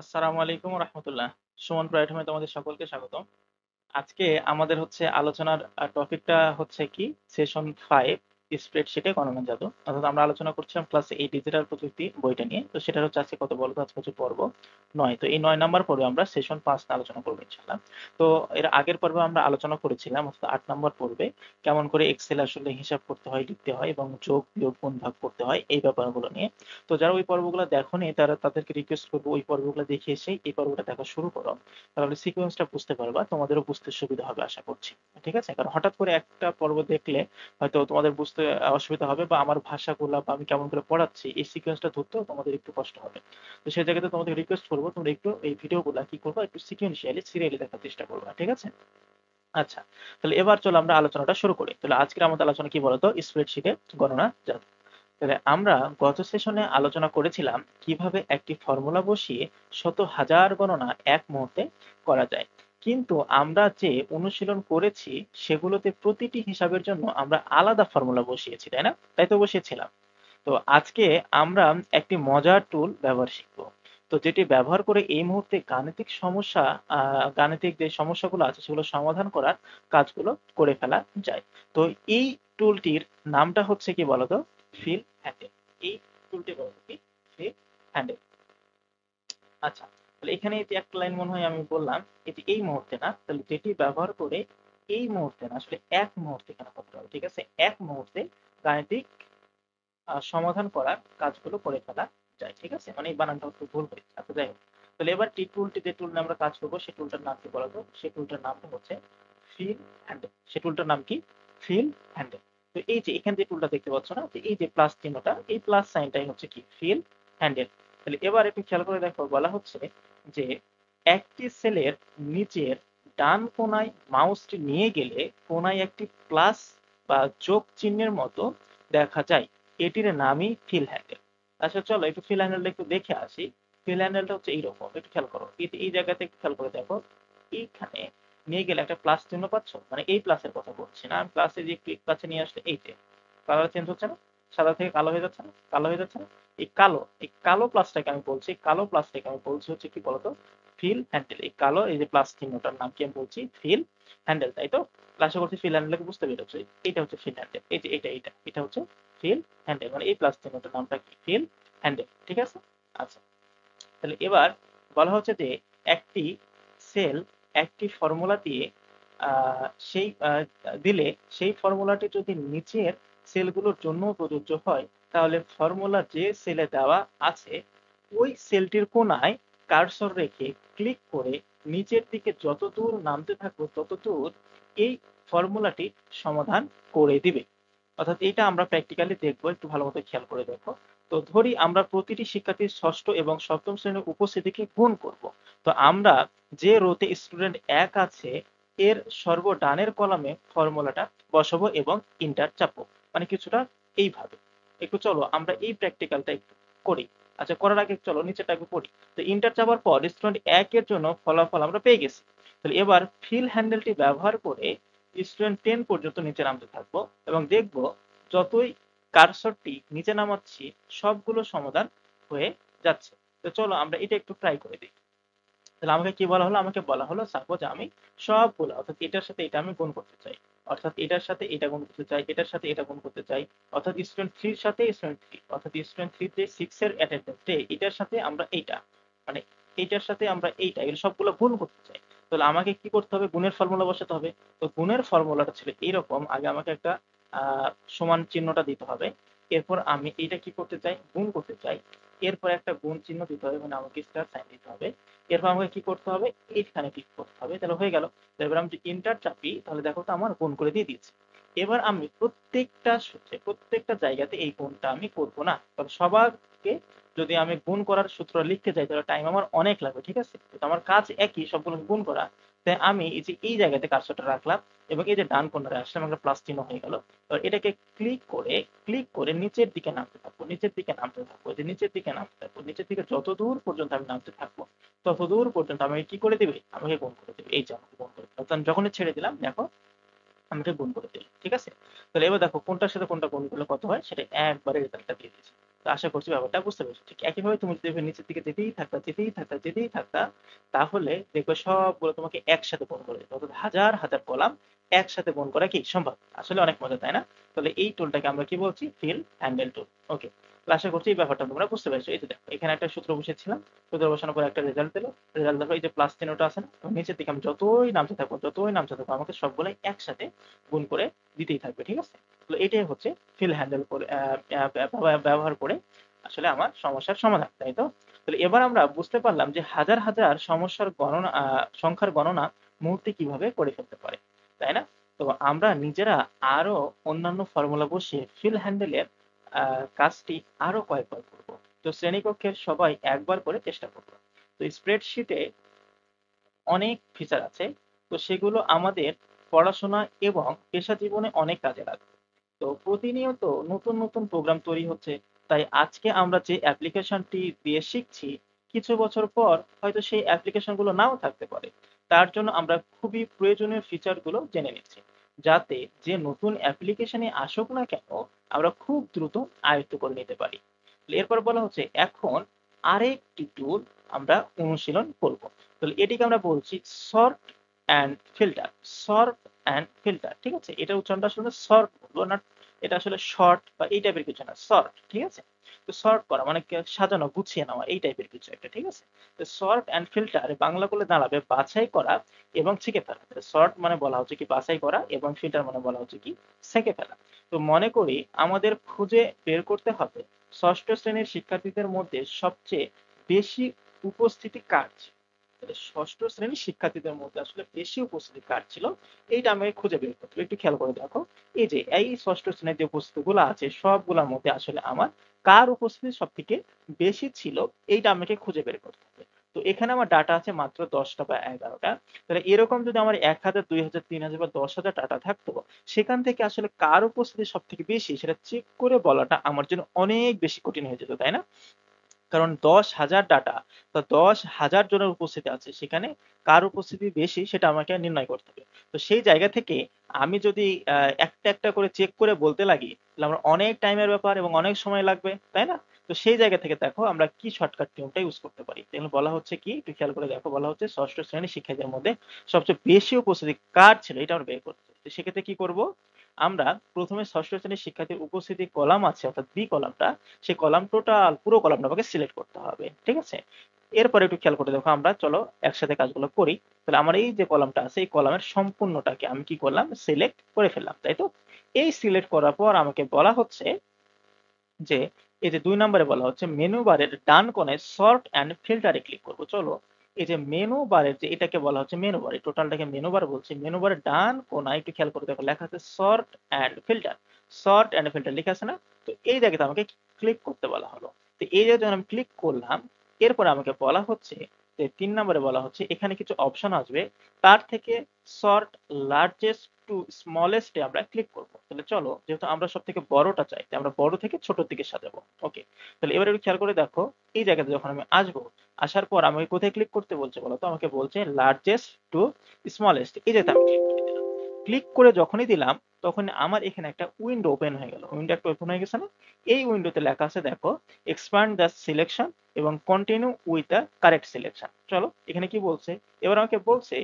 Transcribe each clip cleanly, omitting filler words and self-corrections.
আসসালামু আলাইকুম রহমতুল্লাহ। সুমন প্রাইভেটে তোমাদের সকলকে স্বাগতম। আজকে আমাদের হচ্ছে আলোচনার টপিকটা হচ্ছে কি সেশন 5 স্প্রেডশিটে গণনা জাদু। অর্থাৎ আমরা আলোচনা করছিলাম ক্লাস 8 ডিজিটাল প্রযুক্তি বইটা নিয়ে। তো সেটা হচ্ছে আজকে কত বলতো, আজকে হচ্ছে পর্ব 9। তো এই 9 নাম্বার পর্বে আমরা সেশন 5 নিয়ে আলোচনা করব ইনশাআল্লাহ। তো এর আগের পর্বে আমরা আলোচনা করেছিলাম অর্থাৎ 8 নাম্বার পর্বে কেমন করে এক্সেল আসলে হিসাব করতে হয়, লিখতে হয় এবং যোগ বিয়োগ গুণ ভাগ করতে হয় এই ব্যাপারগুলো নিয়ে। তো যারা ওই পর্বগুলো দেখোনি তারা তাদেরকে রিকোয়েস্ট করবো ওই পর্বগুলো দেখে এসে এই পর্বটা দেখা শুরু করো, তাহলে সিকোয়েন্সটা বুঝতে পারবা, তোমাদেরও বুঝতে সুবিধা হবে আশা করছি। ঠিক আছে, কারণ হঠাৎ করে একটা পর্ব দেখলে হয়তো তোমাদের বুঝতে অসুবিধা হবে, বা আমার ভাষাগুলো বা আমি কেমন করে পড়াচ্ছি এই সিকোয়েন্সটা ধরতেও তোমাদের একটু কষ্ট হবে। তো সেই জায়গাতে তোমাদের রিকোয়েস্ট করবো তোমরা একটু এই ভিডিওগুলো কি করবো, একটু সিকোয়েন্সিয়ালি সিরিয়ালি দেখার চেষ্টা করবা। ঠিক আছে, আচ্ছা। তাহলে এবার চলো আমরা আলোচনাটা শুরু করি। তাহলে আজকের আমাদের আলোচনা কি বলতো, স্প্রেডশিটে গণনা জাদু। তাহলে আমরা গত সেশনে আলোচনা করেছিলাম কিভাবে একটি ফর্মুলা বসিয়ে শত হাজার গণনা এক মুহূর্তে করা যায়। কিন্তু আমরা যে অনুশীলন করেছি সেগুলোতে প্রতিটি হিসাবের জন্য আমরা আলাদা ফর্মুলা বসিয়েছি, তাই না? তাই তো বসিয়েছিলাম। তো আজকে আমরা একটি মজার টুল ব্যবহার শিখবো, তো যেটি ব্যবহার করে এই মুহূর্তে গাণিতিক সমস্যা, গাণিতিক যে সমস্যাগুলো আছে সেগুলো সমাধান করার কাজগুলো করে ফেলা যায়। তো এই টুলটির নামটা হচ্ছে কি বলতো, ফিল হ্যান্ডেল। এই টুলটি বলতো কি, ফিল হ্যান্ডেল। আচ্ছা, তাহলে এখানে এই যে একটা লাইন মনে হয় আমি বললাম, এটি এই মুহূর্তে না, তাহলে যেটি ব্যবহার করে এই মুহূর্তে না, আসলে এক মুহূর্তে কেন করতে হবে। ঠিক আছে, এক মুহূর্তে গাণিতিক সমাধান করার কাজগুলো করে ফেলা যায়। ঠিক আছে, মানে এই বানানটা একটু ভুল হয়েছে। আচ্ছা, যাই হোক। তাহলে এবার টি টুলটি যে টুল নিয়ে আমরা কাজ করবো সেই টুলটার নাম কি বলতো, সেই টুলটার নামটা হচ্ছে ফিল হ্যান্ডেল। সেই টুলটার নাম কি, ফিল হ্যান্ডেল। তো এই যে এখানে যে টুলটা দেখতে পাচ্ছ না, যে এই যে প্লাস চিহ্নটা, এই প্লাস সাইনটাই হচ্ছে কি, ফিল হ্যান্ডেল। তাহলে এবার একটু খেয়াল করে দেখো, বলা হচ্ছে যে একটি সেলের নিচের ডান কোনায় মাউসটি নিয়ে গেলে কোনায় একটি প্লাস বা যোগ চিহ্নের মতো দেখা যায়, এটির নামই ফিল হ্যান্ডেল। আচ্ছা চলো একটু ফিল হ্যান্ডেলটা একটু দেখে আসি। ফিল হ্যান্ডেলটা হচ্ছে এইরকম, একটু খেয়াল করো, এই জায়গাতে একটু খেয়াল করে দেখো। এইখানে নিয়ে গেলে একটা প্লাস চিহ্ন পাচ্ছ, মানে এই প্লাসের কথা বলছি না, আমি প্লাসে যে ক্লিক কাছে নিয়ে আসলে এই যে কালার চেঞ্জ হচ্ছে না, সাদা থেকে কালো হয়ে যাচ্ছে না, কালো হয়ে যাচ্ছে না, এই কালো প্লাসটাকে আমি বলছি, কালো প্লাসটাকে আমি বলছি হচ্ছে কি বলতো, ফিল হ্যান্ডেল। এই কালো এই যে প্লাস চিহ্নটার নাম কি আমি বলছি, ফিল হ্যান্ডেল, তাই তো? আশা করছি ফিল হ্যান্ডেলকে বুঝতে পেরেছো। এটা হচ্ছে ফিল হ্যান্ডেল, এই যে এটা হচ্ছে ফিল হ্যান্ডেল, মানে এই প্লাস চিহ্নটার নামটা কি, ফিল হ্যান্ডেল। ঠিক আছে, আচ্ছা। তাহলে এবার বলা হচ্ছে যে একটি সেল একটি ফর্মুলা দিয়ে সেই দিলে সেই ফর্মুলাটি যদি নিচের সেলগুলোর জন্য প্রযোজ্য হয়, তাহলে ফর্মুলা যে সেলে দেওয়া আছে ওই সেলটির কোনায় কার্সর রেখে ক্লিক করে নিচের দিকে যত দূর নামতে থাকবো তত দূর এই ফর্মুলাটি সমাধান করে দিবে। অর্থাৎ এটা আমরা প্র্যাকটিক্যালি দেখবো, একটু ভালো মতো খেয়াল করে দেখো। তো ধরি আমরা প্রতিটি শিক্ষার্থীর ষষ্ঠ এবং সপ্তম শ্রেণীর উপস্থিতিকে গুণ করব। তো আমরা যে রোতে স্টুডেন্ট 1 আছে এর সর্বডানের কলামে ফর্মুলাটা বসাবো এবং ইন্টার চাপবো, মানে কিছুটা এইভাবে। একটু চলো আমরা এই প্র্যাকটিক্যালটা একটু করি। আচ্ছা, করার আগে চলো নিচেটা একটু পড়ি। তো ইন্টার চাপার পর স্টুডেন্ট 1 এর জন্য ফলাফল আমরা পেয়ে গেছি। তাহলে এবার ফিল হ্যান্ডেলটি ব্যবহার করে স্টুডেন্ট 10 পর্যন্ত নিচে নামতে থাকবো এবং দেখবো যতই কার্সরটি নিচে নামাচ্ছি সবগুলো সমাধান হয়ে যাচ্ছে। তো চলো আমরা এটা একটু ট্রাই করে দেখি। তাহলে আমাকে কি বলা হলো, আমাকে বলা হলো সাপোজ আমি সবগুলো, অর্থাৎ এটার সাথে এটা আমি গুণ করতে চাই, অর্থাৎ এটার সাথে এটা গুণ করতে চাই, এটার সাথে এটা গুণ করতে চাই, অর্থাৎ স্টুডেন্ট 3 এর সাথে স্টুডেন্ট 3, অর্থাৎ স্টুডেন্ট 3 তে 6 এর অ্যাটেন্ডেন্স ডে, এটার সাথে আমরা এইটা, মানে এইটার সাথে আমরা এইটা, এগুলো সবগুলো গুণ করতে চাই। তাহলে আমাকে কি করতে হবে, গুণের ফর্মুলা বসাতে হবে। তো গুণের ফর্মুলাটা ছিল এইরকম, আগে আমাকে একটা সমান চিহ্নটা দিতে হবে, এরপর আমি এইটা কি করতে চাই, গুণ করতে চাই, এরপর একটা গুণ চিহ্ন দিতে হবে, মানে আমাকে স্টার সাইন দিতে হবে, এরপর আমাকে কি করতে হবে, এইখানে ক্লিক করতে হবে, তাহলে হয়ে গেল। তো এবার আমি যদি ইন্টার চাপি তাহলে দেখো তো আমার গুণ করে দিয়ে দিয়েছি। এবার আমি প্রত্যেকটা সূত্রে প্রত্যেকটা জায়গাতে এই গুণটা আমি করব না, তবে সবাইকে যদি আমি গুণ করার সূত্র লিখতে যাই তাহলে টাইম আমার অনেক লাগবে। ঠিক আছে, তো আমার কাজ একই, সবগুলো গুণ করা। তাই আমি এই যে এই জায়গাতে কার্সরটা রাখলাম এবং এই যে ডান কোণারে আসলাম, একটা প্লাস চিহ্ন হয়ে গেল। এবার এটাকে ক্লিক করে নিচের দিকে নামতে থাকবো, নিচের দিকে নামতে থাকবো, যে নিচের দিকে নামতে থাকবো, নিচের দিকে যত দূর পর্যন্ত আমি নামতে থাকবো ততদূর পর্যন্ত আমাকে কি করে দিবে, আমাকে গুণ করে দেবে। এই যে আমাকে গুণ করে দিল, আমি যখনই ছেড়ে দিলাম দেখো আমাকে গুণ করে দিল। ঠিক আছে, তাহলে এবার দেখো কোনটার সাথে কোনটা গুণ করলে কত হয় সেটা একবারে রেজাল্টটা দিয়ে দিয়েছে। তো আশা করছি ব্যাপারটা বুঝতে পেরেছো। ঠিক একইভাবে তুমি যদি এভাবে নিচের দিকে যেতেই থাকতা, তাহলে দেখবে সবগুলো তোমাকে একসাথে গুণ করে দিত। অর্থাৎ হাজার হাজার কলাম একসাথে গুণ করা কি সম্ভব? আসলে অনেক মজা, তাই না? তাহলে এই টুলটাকে আমরা কি বলছি? ফিল হ্যান্ডেল টুল। ওকে, তো আশা করছি এই ব্যাপারটা তোমরা বুঝতে পেরেছো। এই যে দেখো, এখানে একটা সূত্র বসিয়েছিলাম, সূত্র বসানোর পর একটা রেজাল্ট দিল। রেজাল্ট দেখো, এই যে প্লাস চিহ্নটা আছে না, এবং নিচের দিকে আমি যতই নামতে থাকবো আমাকে সবগুলো একসাথে গুণ করে দিতেই থাকবে। ঠিক আছে? তো এটাই হচ্ছে ফিল হ্যান্ডেল করে ব্যবহার করে আসলে আমার সমস্যার সমাধান, তাই তো? তাহলে এবার আমরা বুঝতে পারলাম যে হাজার হাজার সমস্যার গণনা সংখ্যার গণনা মুহূর্তে কিভাবে করে ফেলতে পারে, তাই না? তো আমরা নিজেরা আরো অন্যান্য ফর্মুলা বসিয়ে ফিল হ্যান্ডেলের কাজটি আরো কয়েকবার করব। তো শ্রেণীকক্ষের সবাই একবার করে চেষ্টা করব। তো স্প্রেডশিটে অনেক ফিচার আছে, তো সেগুলো আমাদের পড়াশোনা এবং পেশা জীবনে অনেক কাজে লাগবে। তো প্রতিনিয়ত নতুন নতুন প্রোগ্রাম তৈরি হচ্ছে, তাই আজকে আমরা যে অ্যাপ্লিকেশনটি দিয়ে শিখছি, কিছু বছর পর হয়তো সেই অ্যাপ্লিকেশনগুলো নাও থাকতে পারে। তার জন্য আমরা খুবই প্রয়োজনীয় ফিচারগুলো জেনে নিচ্ছি, যাতে যে নতুন অ্যাপ্লিকেশনে আসুক না কেন আমরা খুব দ্রুত আয়ত্ত করে নিতে পারি। এরপর বলা হচ্ছে এখন আরেকটি টুল আমরা অনুশীলন করব। তাহলে এটিকে আমরা বলছি sort and filter. Sort and filter, ঠিক আছে? এটা উচ্চারণটা আসলে সর্ট বলবো না, এটা আসলে শর্ট বা এই টাইপের কিছু না, সর্ট। ঠিক আছে? তো সর্ট করা মানে সাজানো, গুছিয়ে নেওয়া, এই টাইপের কিছু একটা। ঠিক আছে? তো সর্ট অ্যান্ড ফিল্টার বাংলা করলে দাঁড়াবে বাছাই করা এবং ছেঁকে ফেলা। সর্ট মানে বলা হচ্ছে কি বাছাই করা, এবং ফিল্টার মানে বলা হচ্ছে কি ছেঁকে ফেলা। তো মনে করি আমাদের খুঁজে বের করতে হবে ষষ্ঠ শ্রেণীর শিক্ষার্থীদের মধ্যে সবচেয়ে বেশি উপস্থিতি কার ছিল। ষষ্ঠ শ্রেণীর শিক্ষার্থীদের মধ্যে আসলে বেশি উপস্থিতি কার ছিল, এইটা আমি খুঁজে বের করতে হবে। একটু খেয়াল করে দেখো, এই যে এই ষষ্ঠ শ্রেণীর যে উপস্থিতি গুলো আছে সবগুলোর মধ্যে আসলে আমার কার উপস্থিতি সব থেকে বেশি ছিল, এইটা আমাকে খুঁজে বের করতে হবে। তো এখানে আমার ডাটা আছে মাত্র 10টা বা 11টা। তাহলে এরকম যদি আমার 1000, 2000, 3000 বা 10,000 ডাটা থাকতো, সেখান থেকে আসলে কার উপস্থিতি সব থেকে বেশি সেটা চেক করে বলাটা আমার জন্য অনেক বেশি কঠিন হয়ে যেত, তাই না? কারণ 10,000 ডাটা, তো 10,000 জনের উপস্থিতি আছে, সেখানে কার উপস্থিতি বেশি সেটা আমাকে নির্ণয় করতে হবে। তো সেই জায়গা থেকে আমি যদি একটা একটা করে চেক করে বলতে লাগি, তাহলে আমার অনেক টাইমের ব্যাপার এবং অনেক সময় লাগবে, তাই না? তো সেই জায়গা থেকে দেখো আমরা কি শর্টকাট নিয়মটা ইউজ করতে পারি। তাহলে বলা হচ্ছে কি, একটু খেয়াল করে দেখো, বলা হচ্ছে ষষ্ঠ শ্রেণীর শিক্ষার্থীদের মধ্যে সবচেয়ে বেশি উপস্থিতি কার ছিল এটা আমরা বের করতে হবে। তো সেক্ষেত্রে কি করব, আমরা প্রথমে ষষ্ঠ শ্রেণীর শিক্ষার্থীর উপস্থিতি কলাম আছে, অর্থাৎ বি কলামটা, সেই কলাম টোটাল পুরো কলামটা আমাকে সিলেক্ট করতে হবে। ঠিক আছে? এরপরে একটু খেয়াল করে দেখো, আমরা চলো একসাথে কাজগুলো করি। তাহলে আমার এই যে কলামটা আছে, এই কলামের সম্পূর্ণটাকে আমি কি করলাম, সিলেক্ট করে ফেললাম, তাই তো? এই সিলেক্ট করার পর আমাকে বলা হচ্ছে যে এই যে 2 নম্বরে বলা হচ্ছে মেনু বারের ডান কোণায় সর্ট অ্যান্ড ফিল্টারে ক্লিক করব। চলো, এই যে মেনু বারের যে এটাকে বলা হচ্ছে মেনু বার, এই টোটালটাকে মেনু বার বলছি। মেনু বারের ডান কোণায় একটু খেয়াল করে দেখো, লেখা আছে sort and filter. Sort and filter লেখা আছে না? তো এই জায়গাতে আমাকে ক্লিক করতে বলা হলো। তো এই জায়গায় যখন আমি ক্লিক করলাম, এরপরে আমাকে বলা হচ্ছে যে 3 নম্বরে বলা হচ্ছে এখানে কিছু অপশন আসবে, তার থেকে সর্ট লার্জেস্ট টু স্মলেস্ট এ আমরা ক্লিক করব। তাহলে চলো, যেহেতু আমরা সব থেকে বড়টা চাই, তাই আমরা বড় থেকে ছোটর দিকে সাজাবো। ওকে, তাহলে এবারে একটু খেয়াল করে দেখো, এই জায়গাতে যখন আমি আসবো, আসার পর আমাকে কোথায় ক্লিক করতে বলছে বলো তো? আমাকে বলছে লার্জেস্ট টু স্মলেস্ট, এই জায়গাতে আমি ক্লিক করে দিলাম। ক্লিক করে যখনই দিলাম, তখন আমার এখানে একটা উইন্ডো ওপেন হয়ে গেল। উইন্ডো একটা ওপেন হয়ে গেছে না? এই উইন্ডোতে লেখা আছে দেখো, এক্সপ্যান্ড দ্য সিলেকশন এবং continue with the correct selection. চলো, এখানে কি বলছে, এবার আমাকে বলছে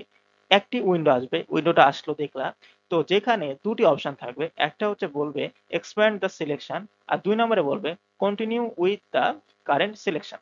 একটি উইন্ডো আসবে। উইন্ডোটা আসলো দেখলা, তো যেখানে দুটি অপশন থাকবে, একটা হচ্ছে বলবে এক্সপ্যান্ড দ্য সিলেকশন, আর 2 নম্বরে বলবে continue with the current selection.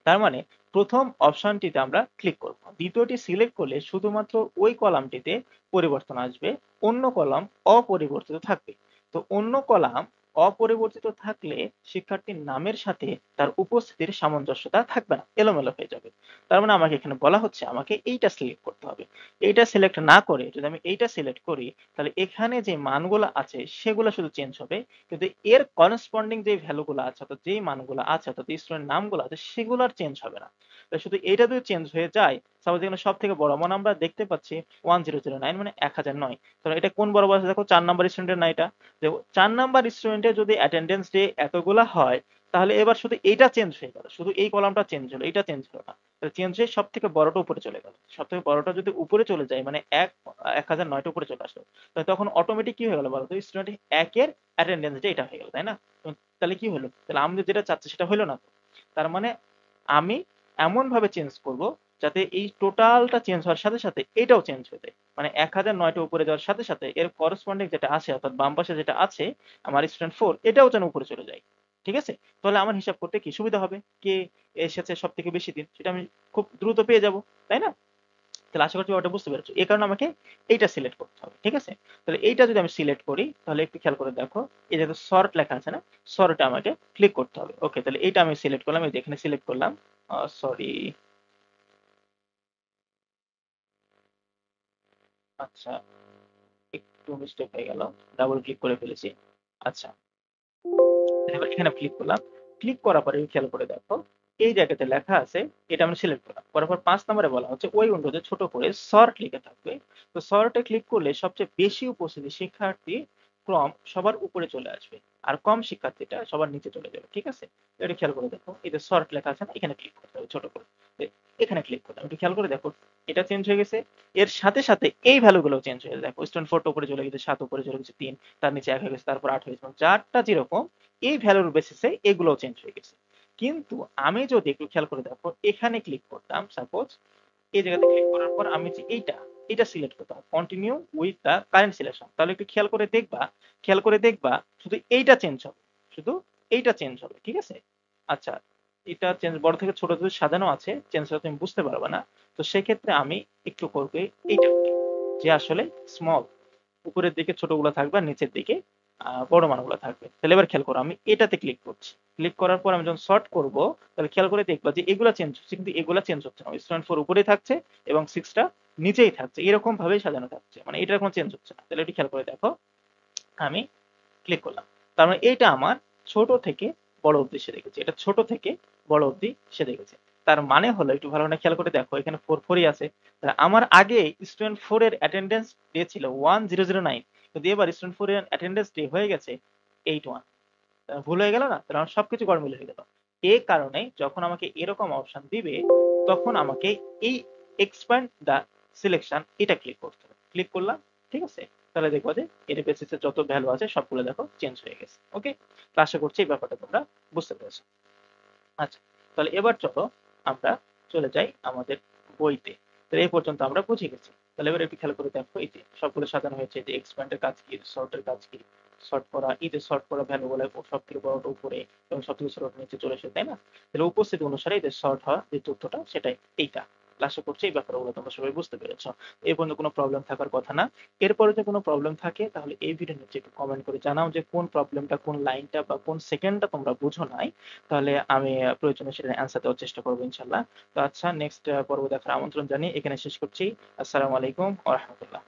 তার মানে প্রথম অপশনটিতে আমরা ক্লিক করব, দ্বিতীয়টি সিলেক্ট করলে শুধুমাত্র ওই কলামটিতে পরিবর্তন আসবে, অন্য কলাম অপরিবর্তিত থাকবে। তো অন্য কলাম অপরিবর্তিত থাকলে শিক্ষার্থীর নামের সাথে তার উপস্থিতির সামঞ্জস্যতা থাকবে না, এলোমেলো হয়ে যাবে। তার মানে আমাকে এখানে বলা হচ্ছে আমাকে এইটা সিলেক্ট করতে হবে। এইটা সিলেক্ট না করে যদি আমি এইটা সিলেক্ট করি, তাহলে এখানে যে মানগুলো আছে সেগুলো শুধু চেঞ্জ হবে, কিন্তু এর করসপন্ডিং যে ভ্যালুগুলো আছে, অর্থাৎ যেই মানগুলো আছে, অর্থাৎ স্টুডেন্ট নামগুলো আছে, সেগুলো আর চেঞ্জ হবে না। তো শুধু এটা যদি চেঞ্জ হয়ে যায়, সাপোজ এখানে সব থেকে বড় মানে আমরা দেখতে পাচ্ছি 1009, মানে 1009। তো এটা কোন বরাবর আছে দেখো, 4 নাম্বার স্টুডেন্টের না এটা? যে 4 নাম্বার স্টুডেন্টের যদি অ্যাটেন্ডেন্স ডে এতগুলা হয়, তাহলে এবার শুধু এইটা চেঞ্জ হয়ে গেল, শুধু এই কলামটা চেঞ্জ হলো, এটা চেঞ্জ হলো না। তাহলে চেঞ্জ হয়ে সব থেকে বড়টা উপরে চলে গেল। সব থেকে বড়টা যদি উপরে চলে যায় মানে 1009টা উপরে চলে আসলো, তাহলে তখন অটোমেটিক কি হয়ে গেল বলতো, স্টুডেন্ট 1-এর অ্যাটেন্ডেন্স এটা হয়ে গেল, তাই না? তাহলে কি হলো, তাহলে আমি যেটা চাচ্ছি সেটা হলো না। তার মানে আমি এমন ভাবে চেঞ্জ করব যাতে এই টোটালটা চেঞ্জ হওয়ার সাথে সাথে এটাও চেঞ্জ হয়ে যায়। মানে 1009টা উপরে যাওয়ার সাথে সাথে এর করসপন্ডিং যেটা আছে অর্থাৎ বাম পাশে যেটা আছে আমার স্টুডেন্ট 4 এটাও যেন উপরে চলে যায়। ঠিক আছে? তাহলে আমার হিসাব করতে কি সুবিধা হবে, কে এসেছে সব থেকে বেশি দিন সেটা আমি খুব দ্রুত পেয়ে যাব, তাই না? তাহলে আশা করছি ব্যাপারটা বুঝতে পেরেছো। এই কারণে আমাকে এইটা সিলেক্ট করতে হবে। ঠিক আছে? তাহলে এইটা যদি আমি সিলেক্ট করি তাহলে একটু খেয়াল করে দেখো, এই যে সর্ট লেখা আছে না, সর্টে আমাকে ক্লিক করতে হবে। ওকে, তাহলে এইটা আমি সিলেক্ট করলাম, এই যে এখানে সিলেক্ট করলাম। সরি, আচ্ছা একটু মিস্টেক হয়ে গেল, ডাবল ক্লিক করে ফেলেছি। আচ্ছা, এবার এখানে ক্লিক করলাম। ক্লিক করার পরে খেয়াল করে দেখো এই জায়গাতে লেখা আছে, এটা আমরা সিলেক্ট করলাম। করার পর 5 নম্বরে বলা হচ্ছে ওই উইন্ডোতে ছোট করে সর্ট লিখে থাকবে। তো সর্টে ক্লিক করলে সবচেয়ে বেশি উপস্থিতি শিক্ষার্থী ক্রম সবার উপরে চলে আসবে, আর কম শিক্ষার্থীটা সবার নিচে চলে যাবে। ঠিক আছে? এটা খেয়াল করে দেখো, এই যে সর্ট লেখা আছে না, এখানে ক্লিক করতে হবে ছোট করে। এখানে ক্লিক করলাম, একটু খেয়াল করে দেখো এটা চেঞ্জ হয়ে গেছে। এর সাথে সাথে এই ভ্যালুগুলো চেঞ্জ হয়ে দেখো, স্টুডেন্ট 4 উপরে চলে গেছে, 7 উপরে চলে গেছে, 3 তার নিচে 1 হয়ে গেছে, তারপর 8 হয়ে গেছে, যারটা যেরকম এই ভ্যালুর বেসিসে এগুলোও চেঞ্জ হয়ে গেছে। কিন্তু আমি যদি একটু খেয়াল করে দেখো এখানে ক্লিক করতাম, সাপোজ এই জায়গাতে ক্লিক করার পর আমি যে এটা সিলেক্ট করতাম continue with the current selection, তাহলে একটু খেয়াল করে দেখবা শুধু এইটা চেঞ্জ হবে, শুধু এইটা চেঞ্জ হবে। ঠিক আছে? আচ্ছা, এটা চেঞ্জ বড় থেকে ছোট যদি সাজানো আছে চেঞ্জটা তুমি বুঝতে পারবে না। তো সেক্ষেত্রে আমি একটু করবো এইটা, যে আসলে স্মল উপরের দিকে ছোটগুলো থাকবে আর নিচের দিকে বড় মানগুলো থাকবে। তাহলে এবার খেয়াল করো আমি এটাতে ক্লিক করছি। ক্লিক করার পর আমি যখন সর্ট করব তাহলে খেয়াল করে দেখবা যে এগুলা চেঞ্জ হচ্ছে কিন্তু এগুলা চেঞ্জ হচ্ছে না। স্টুডেন্ট 4 উপরেই থাকছে এবং 6টা নিচেই থাকছে, এরকম ভাবেই সাজানো থাকছে, মানে এটার কোনো চেঞ্জ হচ্ছে না। তাহলে একটু খেয়াল করে দেখো, আমি ক্লিক করলাম, তার মানে এইটা আমার ছোট থেকে বড় অবধি সে দেখেছে, এটা ছোট থেকে বড় অবধি সে দেখেছে। তার মানে হলো একটু ভালো করে খেয়াল করে দেখো এখানে 4 আছে, তাহলে আমার আগে স্টুডেন্ট 4 এর অ্যাটেন্ডেন্স ডে ছিল 1009, কিন্তু এবার স্টুডেন্ট 4 এর অ্যাটেন্ডেন্স ডে হয়ে গেছে 81। ভুল হয়ে গেল না? তাহলে আমার সবকিছু গড়মিল হয়ে গেল। এই কারণে যখন আমাকে এরকম অপশন দিবে তখন আমাকে এই এক্সপ্যান্ড দা সিলেকশন এটা ক্লিক করতে হবে। ক্লিক করলাম, ঠিক আছে? তাহলে দেখবো যে এর বেসিসে যত ভ্যালু আছে সবগুলো দেখো চেঞ্জ হয়ে গেছে। ওকে, তো আশা করছি এই ব্যাপারটা তোমরা বুঝতে পেরেছো। আচ্ছা, তাহলে এবার চলো আমরা চলে যাই আমাদের বইতে। তাহলে এই পর্যন্ত আমরা বুঝে গেছি। তাহলে এবার একটু খেয়াল করে দেখো এই যে সবগুলো সাজানো হয়েছে, যে এক্সপ্যান্ডের কাজ কি, সর্টের কাজ কি, সর্ট করা, এই যে সর্ট করা ভ্যালু গুলো সব থেকে বড়টা উপরে এবং সব থেকে ছোটটা নিচে চলে আসে, তাই না? তাহলে উপস্থিতি অনুসারে এই যে সর্ট হওয়া যে তথ্যটা সেটাই এইটা। আশা করছি এই ব্যাপারগুলো তোমরা সবাই বুঝতে পেরেছো। এই পর্যন্ত কোনো প্রবলেম থাকার কথা না। এরপরে যদি কোনো প্রবলেম থাকে তাহলে এই ভিডিওর নিচে একটু কমেন্ট করে জানাও যে কোন প্রবলেমটা, কোন লাইনটা বা কোন সেকেন্ডটা তোমরা বুঝো নাই। তাহলে আমি প্রয়োজনে সেটা অ্যান্সার দেওয়ার চেষ্টা করবো ইনশাল্লাহ। তো আচ্ছা, নেক্সট পর্ব দেখার আমন্ত্রণ জানিয়ে এখানে শেষ করছি। আসসালামু আলাইকুম ওয়া রাহমাতুল্লাহ।